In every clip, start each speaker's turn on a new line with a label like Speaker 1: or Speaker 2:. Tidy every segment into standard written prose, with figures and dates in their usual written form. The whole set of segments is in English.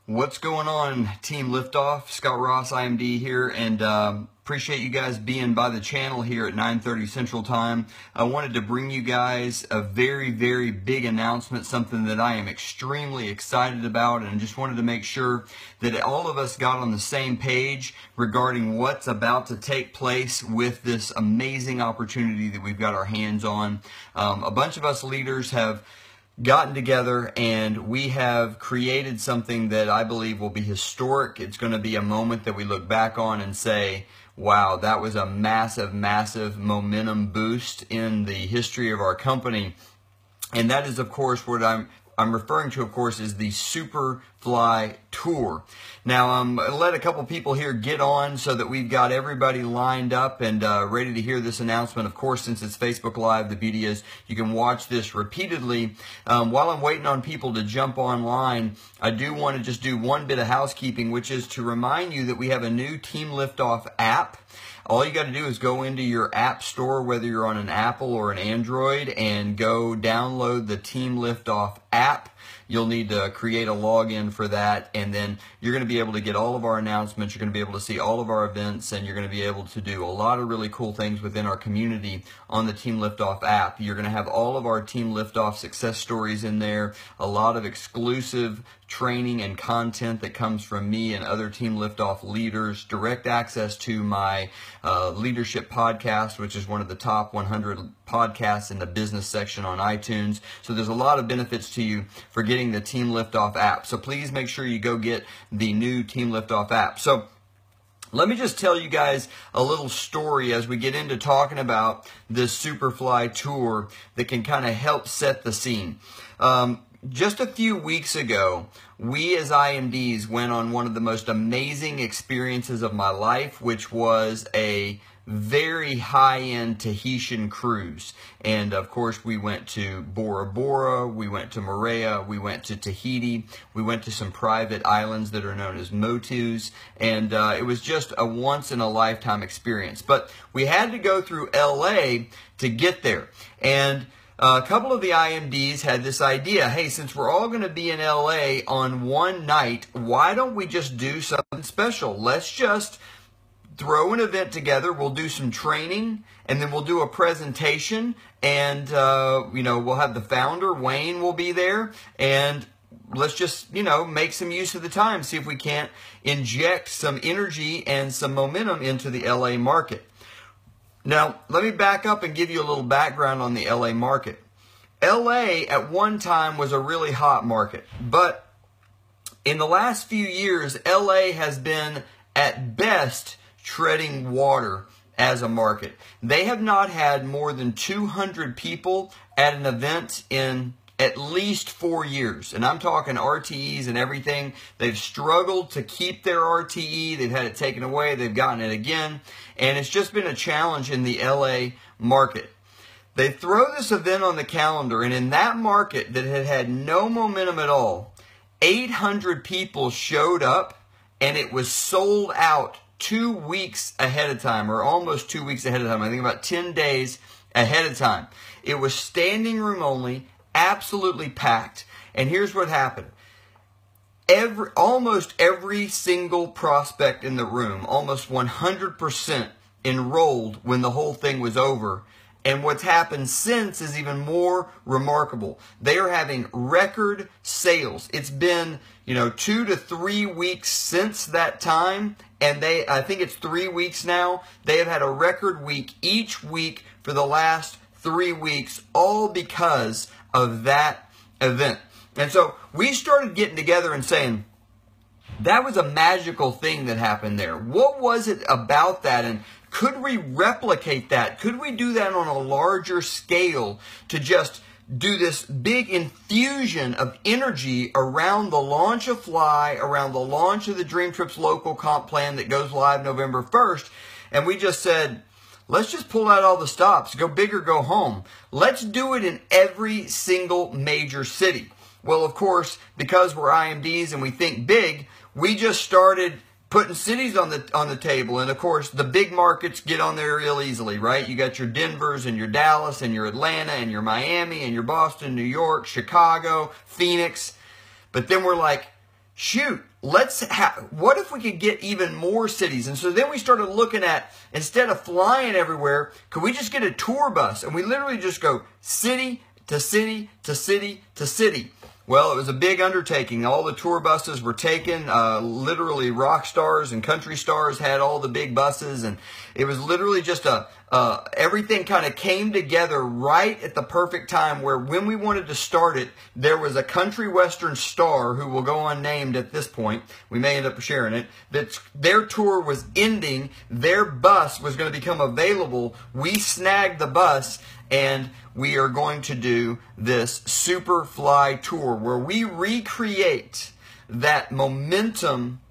Speaker 1: What's going on, Team Liftoff? Scott Ross, IMD here, and appreciate you guys being by the channel here at 9:30 Central Time. I wanted to bring you guys a very, very big announcement, something that I am extremely excited about, and just wanted to make sure that all of us got on the same page regarding what's about to take place with this amazing opportunity that we've got our hands on. A bunch of us leaders have gotten together and we have created something that I believe will be historic. It's going to be a moment that we look back on and say, wow, that was a massive, massive momentum boost in the history of our company. And that is, of course, what I'm referring to, of course, is the Super Flye Tour. Now, I'm going to let a couple people here get on so that we've got everybody lined up and ready to hear this announcement. Of course, since it's Facebook Live, the beauty is you can watch this repeatedly. While I'm waiting on people to jump online, I do want to just do one bit of housekeeping, which is to remind you that we have a new Team Liftoff app. All you got to do is go into your app store, whether you're on an Apple or an Android, and go download the Team Liftoff app. You'll need to create a login for that, and then you're going to be able to get all of our announcements. You're going to be able to see all of our events, and you're going to be able to do a lot of really cool things within our community on the Team Liftoff app. You're going to have all of our Team Liftoff success stories in there, a lot of exclusive training and content that comes from me and other Team Liftoff leaders, direct access to my leadership podcast, which is one of the top 100 podcasts in the business section on iTunes. So there's a lot of benefits to you for getting the Team Liftoff app. So please make sure you go get the new Team Liftoff app. So let me just tell you guys a little story as we get into talking about this Super Flye Tour that can kind of help set the scene. Just a few weeks ago, we as IMDs went on one of the most amazing experiences of my life, which was a very high-end Tahitian cruise. And of course, we went to Bora Bora, we went to Moorea, we went to Tahiti, we went to some private islands that are known as motus, and it was just a once-in-a-lifetime experience. But we had to go through LA to get there. And a couple of the IMDs had this idea, hey, since we're all going to be in LA on one night, why don't we just do something special? Let's just throw an event together. We'll do some training, and then we'll do a presentation, and we'll have the founder, Wayne, will be there, and let's just, make some use of the time, see if we can't inject some energy and some momentum into the LA market. Now, let me back up and give you a little background on the LA market. LA at one time was a really hot market, but in the last few years, LA has been at best treading water as a market. They have not had more than 200 people at an event in at least 4 years. And I'm talking RTEs and everything. They've struggled to keep their RTE. They've had it taken away. They've gotten it again. And it's just been a challenge in the LA market. They throw this event on the calendar, and in that market that had had no momentum at all, 800 people showed up, and it was sold out 2 weeks ahead of time, or almost 2 weeks ahead of time. I think about 10 days ahead of time. It was standing room only, absolutely packed. And here's what happened. Almost every single prospect in the room, almost 100% enrolled when the whole thing was over. And what's happened since is even more remarkable. They are having record sales. It's been, 2 to 3 weeks since that time, and I think it's 3 weeks now. They have had a record week each week for the last 3 weeks, all because of that event. And so we started getting together and saying, that was a magical thing that happened there. What was it about that? And could we replicate that? Could we do that on a larger scale to just do this big infusion of energy around the launch of Flye, around the launch of the Dream Trips local comp plan that goes live November 1st? And we just said, let's just pull out all the stops. Go big or go home. Let's do it in every single major city. Well, of course, because we're IMDs and we think big, we just started putting cities on the table. And of course, the big markets get on there real easily, right? You got your Denvers and your Dallas and your Atlanta and your Miami and your Boston, New York, Chicago, Phoenix. But then we're like, shoot, what if we could get even more cities? And so then we started looking at, instead of flying everywhere, could we just get a tour bus? And we literally just go city to city to city to city. Well, it was a big undertaking. All the tour buses were taken. Literally rock stars and country stars had all the big buses. And it was literally just everything kind of came together right at the perfect time where when we wanted to start it, there was a country western star who will go unnamed at this point. We may end up sharing it. That their tour was ending. Their bus was going to become available. We snagged the bus. And we are going to do this Super Flye tour where we recreate that momentum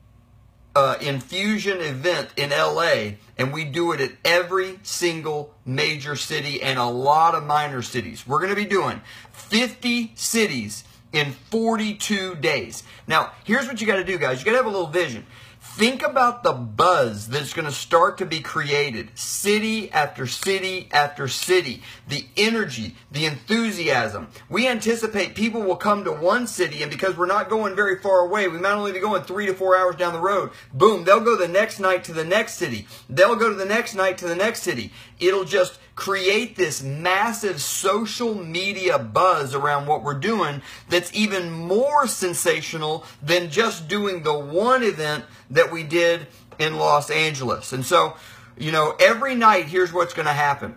Speaker 1: infusion event in LA, and we do it at every single major city and a lot of minor cities. We're going to be doing 50 cities in 42 days. Now, here's what you got to do, guys. You got to have a little vision. Think about the buzz that's going to start to be created, city after city after city, the energy, the enthusiasm. We anticipate people will come to one city, and because we're not going very far away, we might only be going 3 to 4 hours down the road. Boom, they'll go the next night to the next city. They'll go to the next night to the next city. It'll just create this massive social media buzz around what we're doing that's even more sensational than just doing the one event that we did in Los Angeles. And so, you know, every night, here's what's going to happen.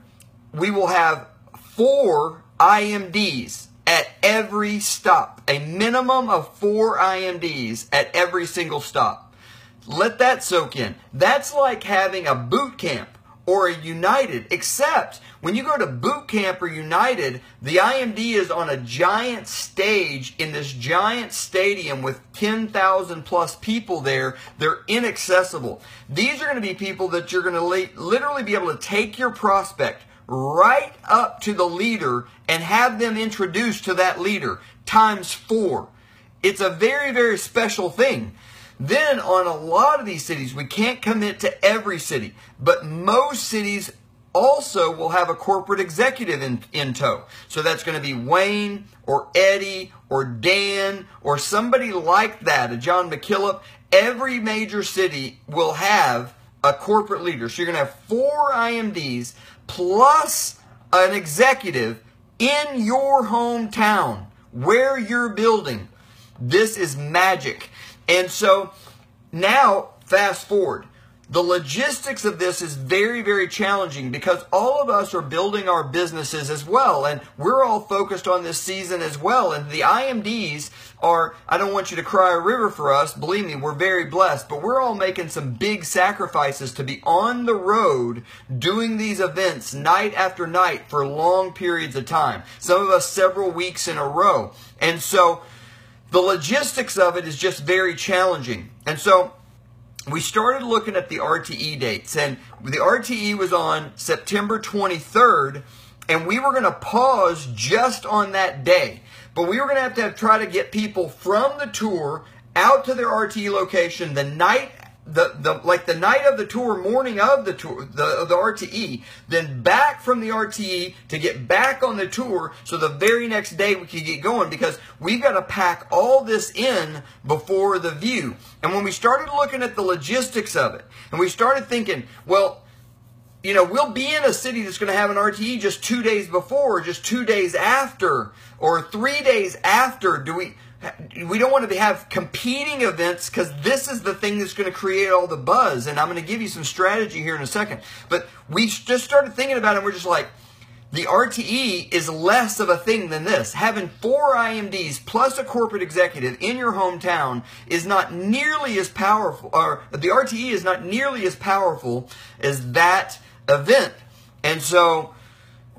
Speaker 1: We will have 4 IMDs at every stop, a minimum of 4 IMDs at every single stop. Let that soak in. That's like having a boot camp or a United, except when you go to boot camp or United, the IMD is on a giant stage in this giant stadium with 10,000 plus people there. They're inaccessible. These are going to be people that you're going to literally be able to take your prospect right up to the leader and have them introduced to that leader times 4. It's a very, very special thing. Then on a lot of these cities, we can't commit to every city, but most cities also will have a corporate executive in tow. So that's going to be Wayne or Eddie or Dan or somebody like that, a John McKillop. Every major city will have a corporate leader. So you're going to have 4 IMDs plus an executive in your hometown where you're building. This is magic. And so now, fast forward. The logistics of this is very, very challenging because all of us are building our businesses as well. And we're all focused on this season as well. And the IMDs are, I don't want you to cry a river for us. Believe me, we're very blessed. But we're all making some big sacrifices to be on the road doing these events night after night for long periods of time. Some of us several weeks in a row. And so the logistics of it is just very challenging. And so we started looking at the RTE dates. And the RTE was on September 23rd. And we were going to pause just on that day. But we were going to have to try to get people from the tour out to their RTE location the night like the night of the tour, morning of the tour, the RTE, then back from the RTE to get back on the tour so the very next day we could get going because we've got to pack all this in before the view. And when we started looking at the logistics of it, and we started thinking, well, you know, we'll be in a city that's going to have an RTE just 2 days before, or just 2 days after, or 3 days after. We don't want to have competing events because this is the thing that's going to create all the buzz. And I'm going to give you some strategy here in a second. But we just started thinking about it and we're just like, the RTE is less of a thing than this. Having 4 IMDs plus a corporate executive in your hometown is not nearly as powerful, or the RTE is not nearly as powerful as that event. And so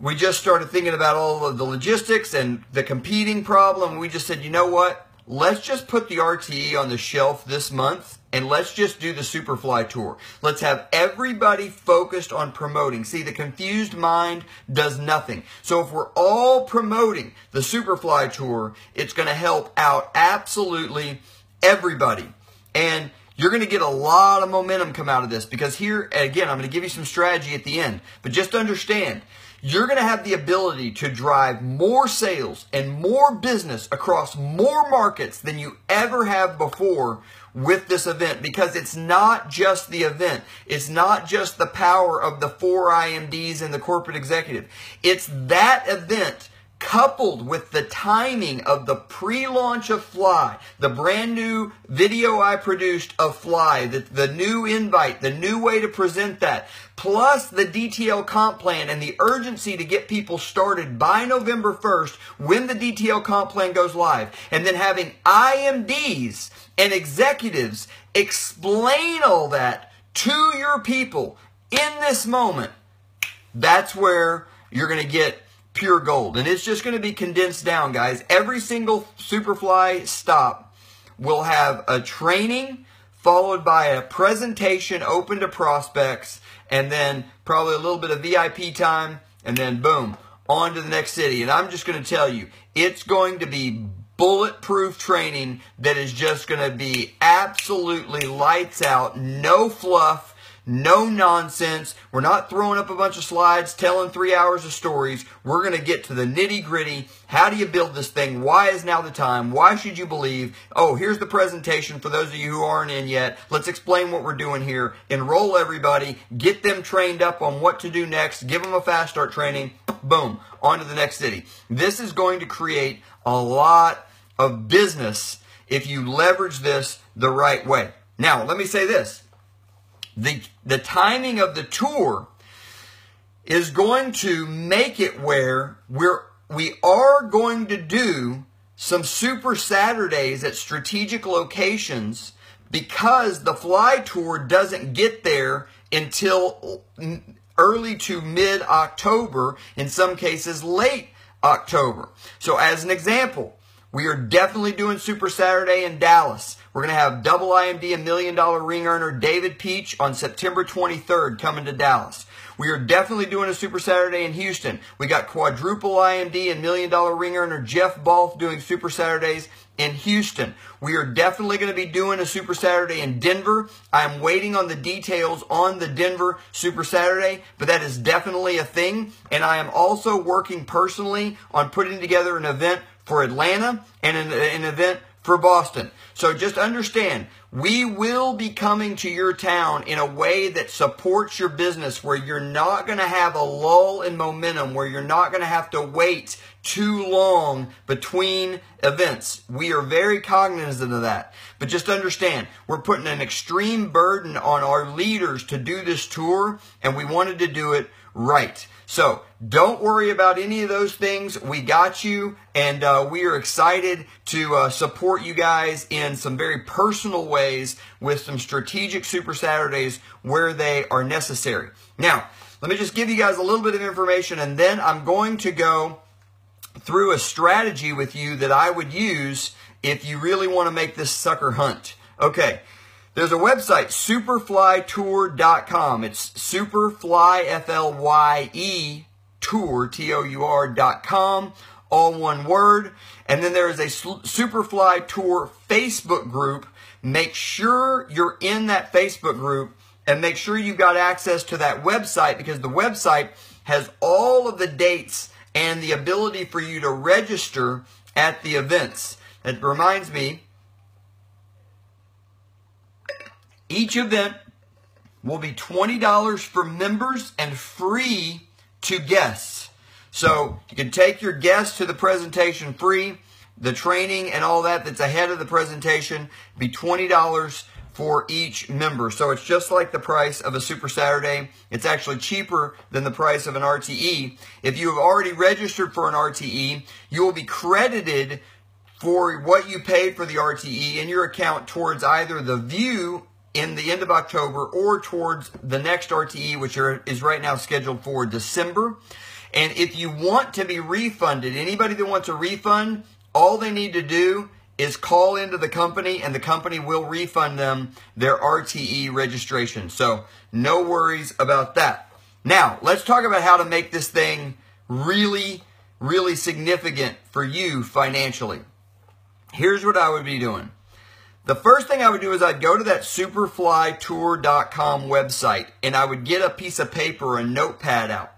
Speaker 1: we just started thinking about all of the logistics and the competing problem. We just said, you know what? Let's just put the RTE on the shelf this month and let's just do the Super Flye tour. Let's have everybody focused on promoting. See, the confused mind does nothing. So if we're all promoting the Super Flye tour, it's going to help out absolutely everybody. And you're going to get a lot of momentum come out of this because here, again, I'm going to give you some strategy at the end. But just understand, you're going to have the ability to drive more sales and more business across more markets than you ever have before with this event, because it's not just the event. It's not just the power of the 4 IMDs and the corporate executive. It's that event coupled with the timing of the pre-launch of Flye, the brand new video I produced of Flye, the new invite, the new way to present that, plus the DTL comp plan and the urgency to get people started by November 1st when the DTL comp plan goes live, and then having IMDs and executives explain all that to your people in this moment. That's where you're going to get pure gold. And it's just going to be condensed down, guys. Every single Superfly stop will have a training followed by a presentation open to prospects, and then probably a little bit of VIP time, and then boom, on to the next city. And I'm just going to tell you, it's going to be bulletproof training that is just going to be absolutely lights out, no fluff, no nonsense. We're not throwing up a bunch of slides, telling 3 hours of stories. We're going to get to the nitty gritty. How do you build this thing? Why is now the time? Why should you believe? Oh, here's the presentation for those of you who aren't in yet. Let's explain what we're doing here. Enroll everybody. Get them trained up on what to do next. Give them a fast start training. Boom. On to the next city. This is going to create a lot of business if you leverage this the right way. Now, let me say this. The timing of the tour is going to make it where we are going to do some Super Saturdays at strategic locations, because the Flye tour doesn't get there until early to mid-October, in some cases late October. So as an example, we are definitely doing Super Saturday in Dallas. We're going to have double IMD and $1 Million ring earner David Peach on September 23rd coming to Dallas. We are definitely doing a Super Saturday in Houston. We got quadruple IMD and $1 Million ring earner Jeff Balf doing Super Saturdays in Houston. We are definitely going to be doing a Super Saturday in Denver. I'm waiting on the details on the Denver Super Saturday, but that is definitely a thing. And I am also working personally on putting together an event for Atlanta and an event for Boston. So just understand, we will be coming to your town in a way that supports your business, where you're not going to have a lull in momentum, where you're not going to have to wait too long between events. We are very cognizant of that. But just understand, we're putting an extreme burden on our leaders to do this tour, and we wanted to do it right. So don't worry about any of those things. We got you, and we are excited to support you guys in some very personal ways with some strategic Super Saturdays where they are necessary. Now, let me just give you guys a little bit of information, and then I'm going to go through a strategy with you that I would use if you really want to make this sucker hunt. Okay. There's a website, superflytour.com. It's superfly, F-L-Y-E, tour, T-O-U-R.com, all one word. And then there is a Superfly Tour Facebook group. Make sure you're in that Facebook group, and make sure you've got access to that website, because the website has all of the dates and the ability for you to register at the events. That reminds me, each event will be $20 for members and free to guests. So you can take your guests to the presentation free. The training and all that that's ahead of the presentation be $20 for each member. So it's just like the price of a Super Saturday. It's actually cheaper than the price of an RTE. If you have already registered for an RTE, you will be credited for what you paid for the RTE in your account towards either the view in the end of October or towards the next RTE, which is right now scheduled for December. And if you want to be refunded, anybody that wants a refund, all they need to do is call into the company, and the company will refund them their RTE registration. So no worries about that. Now, let's talk about how to make this thing really, really significant for you financially. Here's what I would be doing. The first thing I would do is I'd go to that superflytour.com website, and I would get a piece of paper, a notepad out.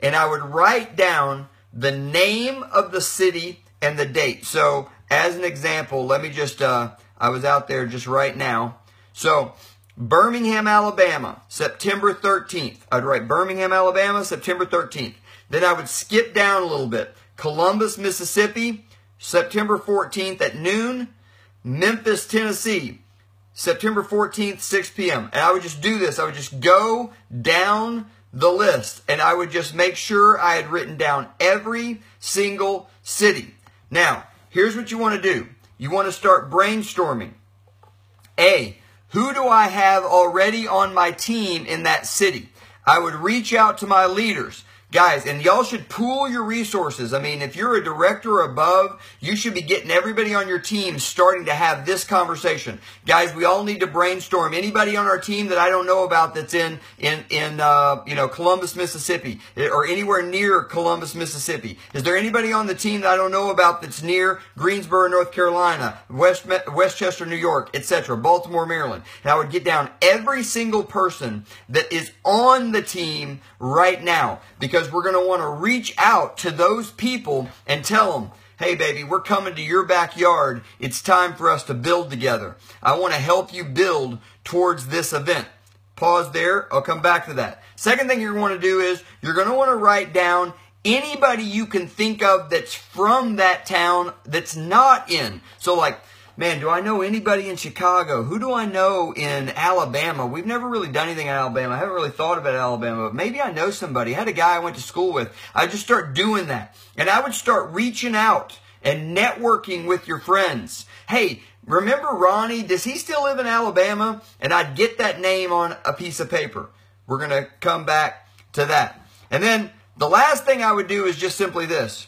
Speaker 1: and I would write down the name of the city and the date. So as an example, let me just, I was out there just right now. So Birmingham, Alabama, September 13th. I'd write Birmingham, Alabama, September 13th. Then I would skip down a little bit. Columbus, Mississippi, September 14th at noon. Memphis, Tennessee, September 14th, 6 p.m. And I would just do this. I would just go down the list, and I would just make sure I had written down every single city. Now, here's what you want to do. You want to start brainstorming. A, who do I have already on my team in that city? I would reach out to my leaders. Guys, and y'all should pool your resources. I mean, if you're a director or above, you should be getting everybody on your team starting to have this conversation. Guys, we all need to brainstorm. Anybody on our team that I don't know about that's in Columbus, Mississippi, or anywhere near Columbus, Mississippi? Is there anybody on the team that I don't know about that's near Greensboro, North Carolina, Westchester, New York, etc., Baltimore, Maryland? And I would get down every single person that is on the team right now, because we're going to want to reach out to those people and tell them, hey, baby, we're coming to your backyard. It's time for us to build together. I want to help you build towards this event. Pause there. I'll come back to that. Second thing you're going to want to do is you're going to want to write down anybody you can think of that's from that town that's not in. So like, man, do I know anybody in Chicago? Who do I know in Alabama? We've never really done anything in Alabama. I haven't really thought about Alabama, but maybe I know somebody. I had a guy I went to school with. I just start doing that. And I would start reaching out and networking with your friends. Hey, remember Ronnie? Does he still live in Alabama? And I'd get that name on a piece of paper. We're going to come back to that. And then the last thing I would do is just simply this.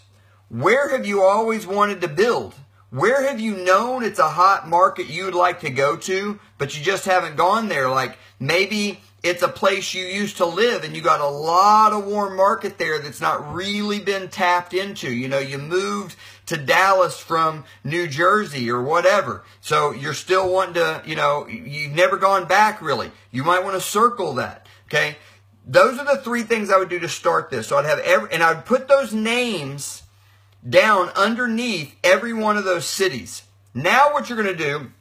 Speaker 1: Where have you always wanted to build? Where have you known it's a hot market you'd like to go to, but you just haven't gone there? Like maybe it's a place you used to live and you got a lot of warm market there that's not really been tapped into. You know, you moved to Dallas from New Jersey or whatever. So you're still wanting to, you know, you've never gone back really. You might want to circle that. Okay. Those are the three things I would do to start this. So I'd have and I'd put those names down underneath every one of those cities. Now what you're going to do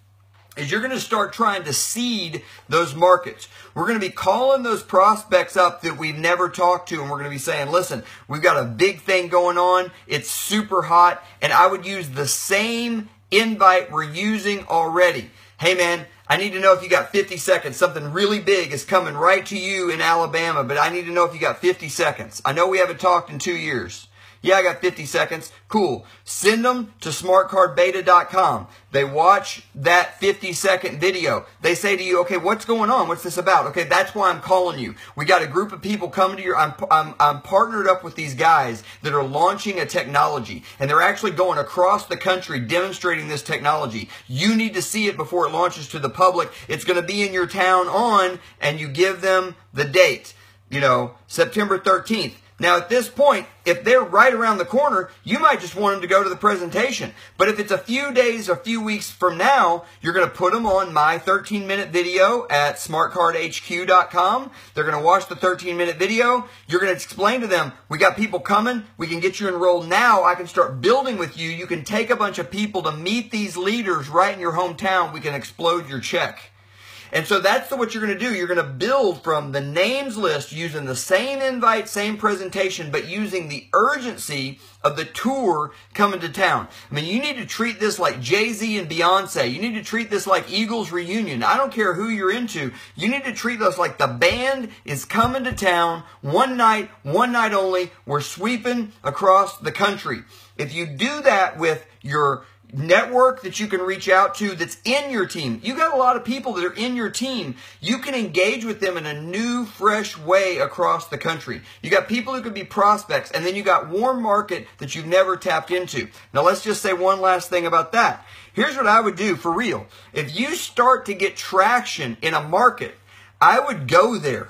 Speaker 1: is you're going to start trying to seed those markets. We're going to be calling those prospects up that we've never talked to, and we're going to be saying, listen, we've got a big thing going on. It's super hot, and I would use the same invite we're using already. Hey, man, I need to know if you got 50 seconds. Something really big is coming right to you in Alabama, but I need to know if you got 50 seconds. I know we haven't talked in 2 years. Yeah, I got 50 seconds. Cool. Send them to smartcardbeta.com. They watch that 50-second video. They say to you, okay, what's going on? What's this about? Okay, that's why I'm calling you. We got a group of people coming to your, I'm partnered up with these guys that are launching a technology, and they're actually going across the country demonstrating this technology. You need to see it before it launches to the public. It's going to be in your town on, and you give them the date, you know, September 13th. Now, at this point, if they're right around the corner, you might just want them to go to the presentation. But if it's a few days, a few weeks from now, you're going to put them on my 13-minute video at smartcardhq.com. They're going to watch the 13-minute video. You're going to explain to them, we got people coming. We can get you enrolled now. I can start building with you. You can take a bunch of people to meet these leaders right in your hometown. We can explode your check. And so that's what you're going to do. You're going to build from the names list using the same invite, same presentation, but using the urgency of the tour coming to town. I mean, you need to treat this like Jay-Z and Beyonce. You need to treat this like Eagles reunion. I don't care who you're into. You need to treat this like the band is coming to town one night only. We're sweeping across the country. If you do that with your network that you can reach out to that's in your team. You got a lot of people that are in your team. You can engage with them in a new, fresh way across the country. You got people who could be prospects, and then you got warm market that you've never tapped into. Now let's just say one last thing about that. Here's what I would do for real. If you start to get traction in a market, I would go there.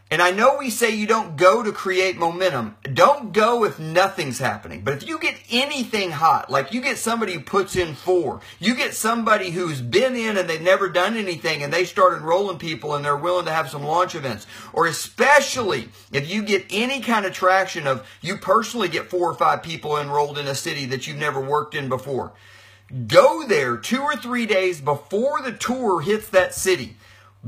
Speaker 1: And I know we say you don't go to create momentum. Don't go if nothing's happening. But if you get anything hot, like you get somebody who puts in 4, you get somebody who's been in and they've never done anything and they start enrolling people and they're willing to have some launch events, or especially if you get any kind of traction of you personally get 4 or 5 people enrolled in a city that you've never worked in before, go there 2 or 3 days before the tour hits that city.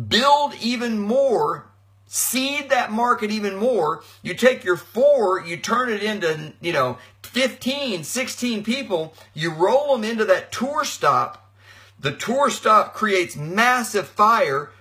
Speaker 1: Build even more. Seed that market even more. You take your 4, you turn it into, 15, 16 people. You roll them into that tour stop. The tour stop creates massive fire.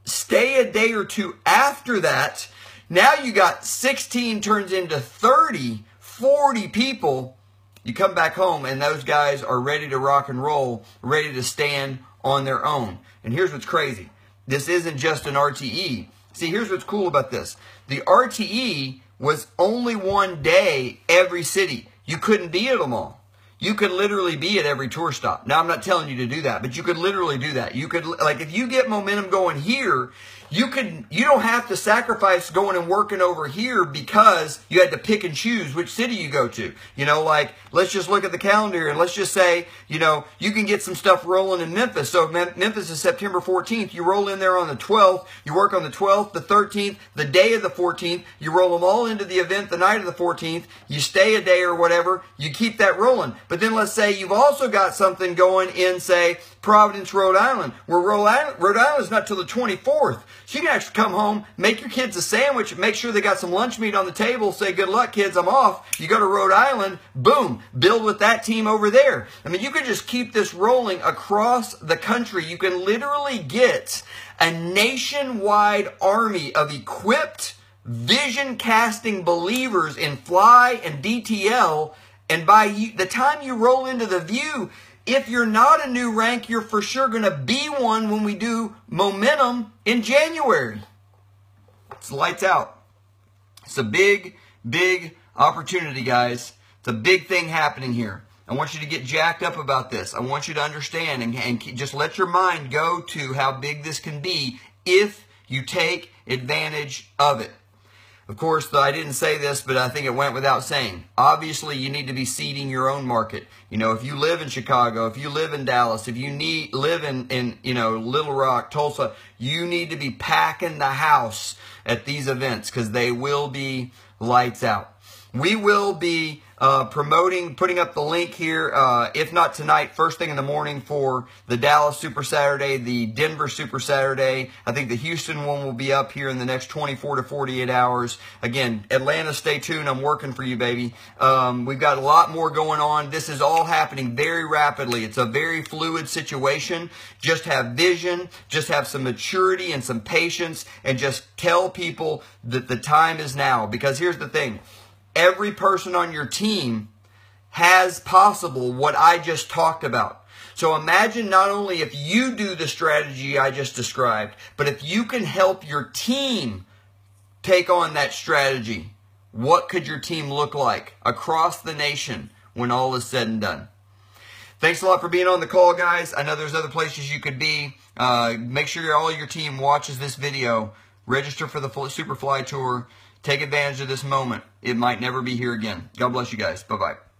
Speaker 1: Stay a day or 2 after that. Now you got 16 turns into 30, 40 people. You come back home and those guys are ready to rock and roll, ready to stand on their own. And here's what's crazy. This isn't just an RTE. See, here's what's cool about this. The RTE was only 1 day every city. You couldn't be at them all. You could literally be at every tour stop. Now, I'm not telling you to do that, but you could literally do that. You could, like, if you get momentum going here, you don't have to sacrifice going and working over here because you had to pick and choose which city you go to. Like, let's just look at the calendar and let's just say, you can get some stuff rolling in Memphis. So Memphis is September 14th. You roll in there on the 12th. You work on the 12th, the 13th, the day of the 14th. You roll them all into the event the night of the 14th. You stay a day or whatever. You keep that rolling. But then let's say you've also got something going in, say, Providence, Rhode Island, where Rhode Island is not till the 24th. So you can actually come home, make your kids a sandwich, make sure they got some lunch meat on the table, say, good luck, kids, I'm off. You go to Rhode Island, boom, build with that team over there. I mean, you could just keep this rolling across the country. You can literally get a nationwide army of equipped, vision-casting believers in Flye and DTL, and by the time you roll into the view, if you're not a new rank, you're for sure going to be one when we do momentum in January. It's lights out. It's a big, big opportunity, guys. It's a big thing happening here. I want you to get jacked up about this. I want you to understand and just let your mind go to how big this can be if you take advantage of it. Of course, I didn't say this, but I think it went without saying. Obviously, you need to be seeding your own market. If you live in Chicago, if you live in Dallas, if you live in Little Rock, Tulsa, you need to be packing the house at these events because they will be lights out. We will be putting up the link here, if not tonight, first thing in the morning for the Dallas Super Saturday, the Denver Super Saturday. I think the Houston one will be up here in the next 24 to 48 hours. Again, Atlanta, stay tuned. I'm working for you, baby. We've got a lot more going on. This is all happening very rapidly. It's a very fluid situation. Just have vision, just have some maturity and some patience, and just tell people that the time is now. Because here's the thing. Every person on your team has possible what I just talked about. So imagine not only if you do the strategy I just described, but if you can help your team take on that strategy, what could your team look like across the nation when all is said and done? Thanks a lot for being on the call, guys. I know there's other places you could be. Make sure all your team watches this video. Register for the Super Flye Tour. Take advantage of this moment. It might never be here again. God bless you guys. Bye-bye.